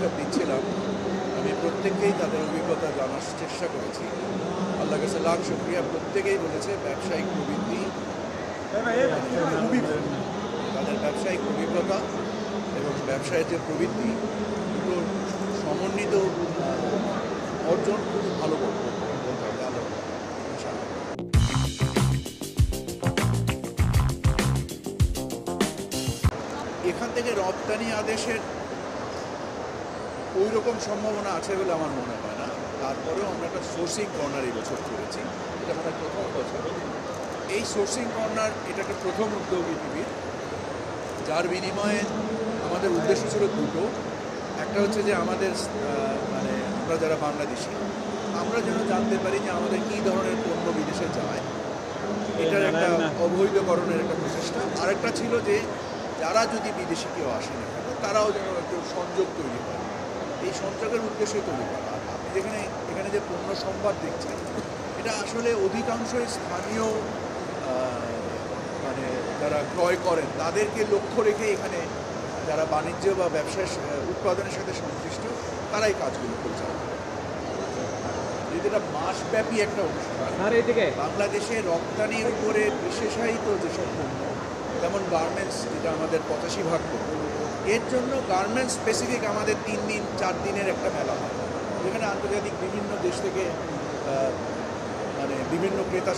সাক্ষাৎ দিচ্ছিলাম আমি প্রত্যেককেই তাদের অভিজ্ঞতা জানার চেষ্টা করেছি। আল্লাহর কাছে লাখ শুকরিয়া, প্রত্যেকেই বলেছে ব্যবসায়িক প্রবৃত্তি খুবই ভালো। তাদের ব্যবসায়িক অভিজ্ঞতা এবং ব্যবসায়ের যে প্রবৃত্তি দুটোর সমন্বিত অর্জন খুবই ভালো বলতে হবে আল্লাহ ইনশাআল্লাহ। এখান থেকে রপ্তানি আদেশের ওই রকম সম্ভাবনা আছে বলে আমার মনে হয় না। তারপরেও আমরা একটা সোর্সিং কর্নার এই বছর করেছি, এটা আমাদের প্রথম বছর। এই সোর্সিং কর্নার এটা একটা প্রথম উদ্যোগ পৃথিবীর, যার বিনিময়ে আমাদের উদ্দেশ্য ছিল দুটো। একটা হচ্ছে যে আমাদের মানে আমরা যারা বাংলাদেশি আমরা যেন জানতে পারি যে আমাদের কী ধরনের পণ্য বিদেশে যায়, এটার একটা অবৈধকরণের একটা প্রচেষ্টা। আরেকটা ছিল যে যারা যদি বিদেশি কেউ আসে না কেন তারাও যেন একটু সংযোগ তৈরি করে, এই সংযোগের উদ্দেশ্যে তৈরি করা। আর আপনি যেখানে এখানে যে পণ্য সম্ভার দেখছেন এটা আসলে অধিকাংশই স্থানীয় মানে যারা ক্রয় করেন তাদেরকে লক্ষ্য রেখে এখানে যারা বাণিজ্য বা ব্যবসায় উৎপাদনের সাথে সংশ্লিষ্ট তারাই কাজগুলো পরিচালনা করে। এটা মাসব্যাপী একটা অনুষ্ঠান। বাংলাদেশে রপ্তানির উপরে বিশেষায়িত যেসব পণ্য, যেমন গার্মেন্টস, যেটা আমাদের 85% পণ্য, এর জন্য গার্মেন্টস স্পেসিফিক আমাদের 3 দিন 4 দিনের একটা মেলা হয়, যেখানে আন্তর্জাতিক বিভিন্ন দেশ থেকে মানে বিভিন্ন ক্রেতা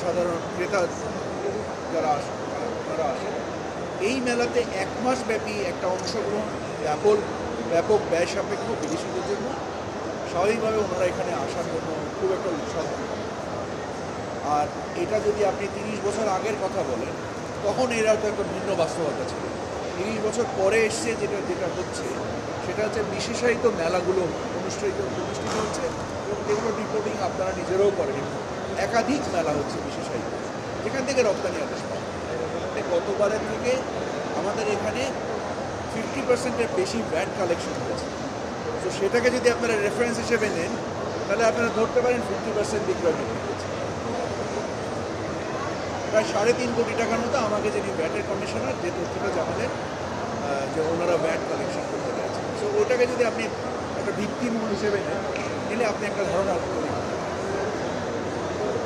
যারা আসে তারা আসে। এই মেলাতে 1 মাস ব্যাপী একটা অংশগ্রহণ ব্যাপক ব্যয় সাপেক্ষ বিদেশিদের জন্য। স্বাভাবিকভাবে ওনারা এখানে আসার জন্য খুব একটা উৎসাহ। আর এটা যদি আপনি 30 বছর আগের কথা বলেন তখন এরা তো একটা ভিন্ন বাস্তবতা ছিল। 30 বছর পরে এসছে যেটা হচ্ছে সেটা হচ্ছে বিশেষায়িত মেলাগুলো অনুষ্ঠিত হচ্ছে এবং এগুলো রিপোর্টিং আপনারা নিজেরাও করেন। একাধিক মেলা হচ্ছে বিশেষায়িত, যেখান থেকে রপ্তানি আদেশ পাওয়া। গতবারের থেকে আমাদের এখানে 50%-এর বেশি ভ্যাট কালেকশন হয়েছে। তো সেটাকে যদি আপনারা রেফারেন্স হিসেবে নেন তাহলে আপনারা ধরতে পারেন 50% বিক্রয় বৃদ্ধি হয়েছে। প্রায় 3.5 কোটি টাকার মতো আমাকে যিনি ভ্যাটের কমিশনার যে তথ্যটা জানালেন যে ওনারা ভ্যাট কালেকশন করতে পেরেছেন। সো ওটাকে যদি আপনি একটা ভিত্তিমূল হিসেবে নেন নিলে আপনি একটা ধারণা